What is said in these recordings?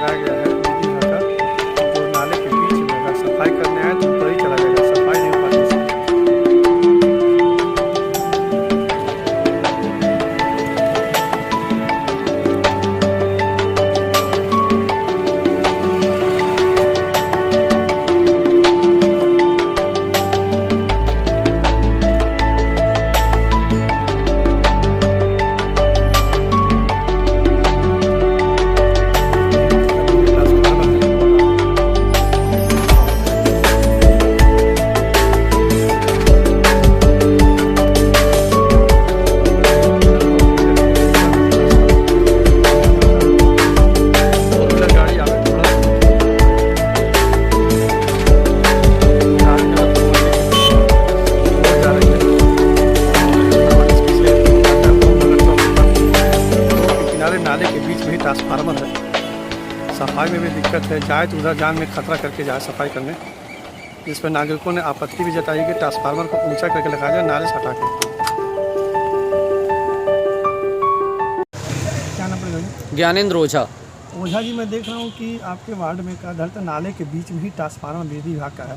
लगाया गया है बिजली का, जो नाले के बीच में अगर सफाई करने आए तो ऊपर ही चला जाएगा, सफाई नहीं हो पाती इससे। नाले के बीच में ही ट्रांसफार्मर है, सफाई में भी दिक्कत है, जाए तो उधर जान में खतरा करके जाए सफाई करने। इस पर नागरिकों ने आपत्ति भी जताई कि ट्रांसफार्मर को ऊंचा करके लगाया जाए, नाले से हटा के। क्या नाम पड़ेगा? ज्ञानेंद्र ओझा। ओझा जी, मैं देख रहा हूँ कि आपके वार्ड में का धरता नाले के बीच में ही ट्रांसफार्मर बिजली विभाग का है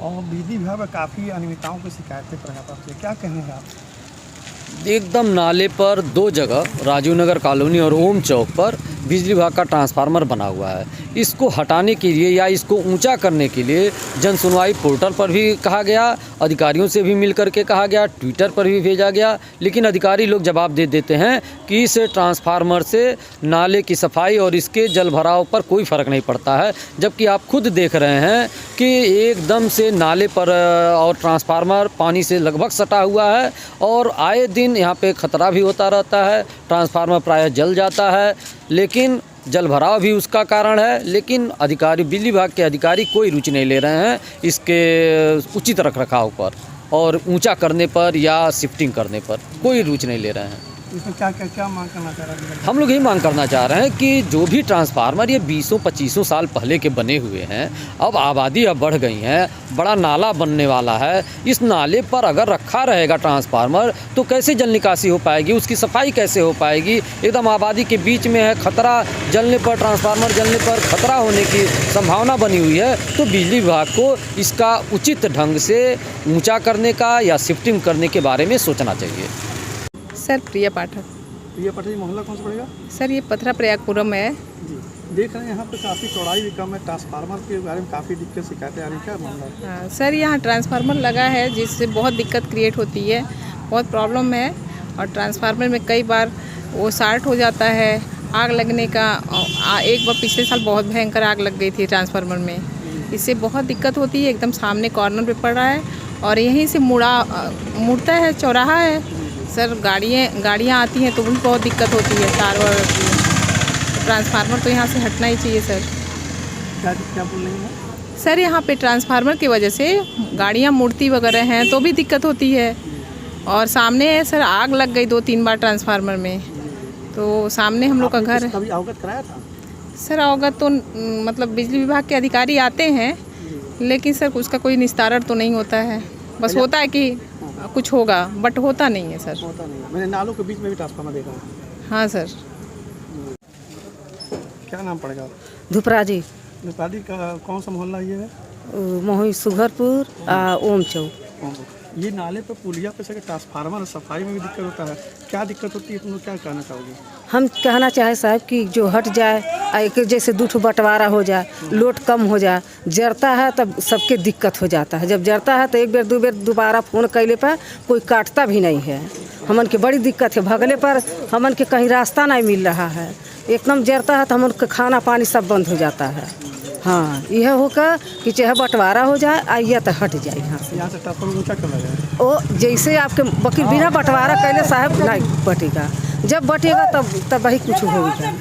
और बिजली विभाग में काफ़ी अनियमितताओं की शिकायतें प्रकट होती है, क्या कहेंगे आप? एकदम नाले पर दो जगह राजीव नगर कॉलोनी और ओम चौक पर बिजली विभाग का ट्रांसफार्मर बना हुआ है। इसको हटाने के लिए या इसको ऊंचा करने के लिए जन सुनवाई पोर्टल पर भी कहा गया, अधिकारियों से भी मिल करके कहा गया, ट्विटर पर भी भेजा गया, लेकिन अधिकारी लोग जवाब दे देते हैं कि इस ट्रांसफार्मर से नाले की सफाई और इसके जल भराव पर कोई फ़र्क नहीं पड़ता है। जबकि आप खुद देख रहे हैं कि एकदम से नाले पर और ट्रांसफार्मर पानी से लगभग सटा हुआ है और आए दिन यहाँ पे खतरा भी होता रहता है। ट्रांसफार्मर प्रायः जल जाता है, लेकिन जल भराव भी उसका कारण है। लेकिन अधिकारी, बिजली विभाग के अधिकारी कोई रुचि नहीं ले रहे हैं इसके उचित रखरखाव पर और ऊंचा करने पर या शिफ्टिंग करने पर कोई रुचि नहीं ले रहे हैं। इसमें क्या मांग करना चाह रहे हैं? हम लोग यही मांग करना चाह रहे हैं कि जो भी ट्रांसफार्मर ये 20-25 साल पहले के बने हुए हैं, अब आबादी अब बढ़ गई है, बड़ा नाला बनने वाला है, इस नाले पर अगर रखा रहेगा ट्रांसफार्मर तो कैसे जल निकासी हो पाएगी, उसकी सफाई कैसे हो पाएगी? एकदम आबादी के बीच में है, खतरा जलने पर, ट्रांसफार्मर जलने पर खतरा होने की संभावना बनी हुई है। तो बिजली विभाग को इसका उचित ढंग से ऊँचा करने का या शिफ्टिंग करने के बारे में सोचना चाहिए। सर प्रिया पाठक। प्रिया पाठक, मोहल्ला कौन सा पड़ेगा? सर ये पथरा प्रयागपुरम है जी, देख रहे हैं यहाँ पे काफ़ी चौड़ाई भी कम है, ट्रांसफार्मर के बारे में काफ़ी दिक्कत शिकायतें आ रही, क्या मामला है? हाँ सर, यहाँ ट्रांसफार्मर लगा है जिससे बहुत दिक्कत क्रिएट होती है, बहुत प्रॉब्लम है। और ट्रांसफार्मर में कई बार वो शॉर्ट हो जाता है, आग लगने का। एक बार पिछले साल बहुत भयंकर आग लग गई थी ट्रांसफार्मर में, इससे बहुत दिक्कत होती है। एकदम सामने कॉर्नर पे पड़ रहा है और यहीं से मुड़ता है, चौराहा है सर, गाड़ियाँ आती हैं तो भी बहुत दिक्कत होती है, तार वार होती है। तो ट्रांसफार्मर तो यहाँ से हटना ही चाहिए सर। क्या बोल रही हैं? सर यहाँ पे ट्रांसफार्मर की वजह से गाड़ियाँ मुड़ती वगैरह हैं तो भी दिक्कत होती है। और सामने है सर, आग लग गई 2-3 बार ट्रांसफार्मर में, तो सामने हम लोग का घर है। कभी अवगत कराया था? सर अवगत तो मतलब बिजली विभाग के अधिकारी आते हैं, लेकिन सर उसका कोई निस्तारण तो नहीं होता है। बस होता है कि कुछ होगा, बट होता नहीं है सर। होता नहीं है। मैंने नालों के बीच में भी ट्रांसफार्मर देखा है। हाँ सर। क्या नाम पड़ेगा? धुपराजी। धुपराजी का कौन सा मोहल्ला ये है? मोही सुघरपुर ओम चौक। ये नाले पे पुलिया पे से ट्रांसफार्मर सफाई में भी दिक्कत होता है, क्या दिक्कत होती है, तुम लोग क्या कहना चाहोगे? हम कहना चाहे साहब कि जो हट जाए, एक जैसे दूठ बंटवारा हो जाए, लोड कम हो जाए। जरता है तब सबके दिक्कत हो जाता है, जब जरता है तो एक बेर दो बेर दोबारा फ़ोन कैले पर कोई काटता भी नहीं है। हमन के बड़ी दिक्कत है, भगले पर हमन के कहीं रास्ता नहीं मिल रहा है। एकदम जरता है तो हमन का खाना पानी सब बंद हो जाता है। हाँ, यह होकर कि चाहे बंटवारा हो जाए, आइए तो हट जाए यहाँ से। यहाँ से ट्रांसफार्मर ऊँचा कर लगा ओ जैसे आपके वकील बिना बंटवारा कैले साहब नहीं बटेगा, जब बटेगा तब वही कुछ होगा।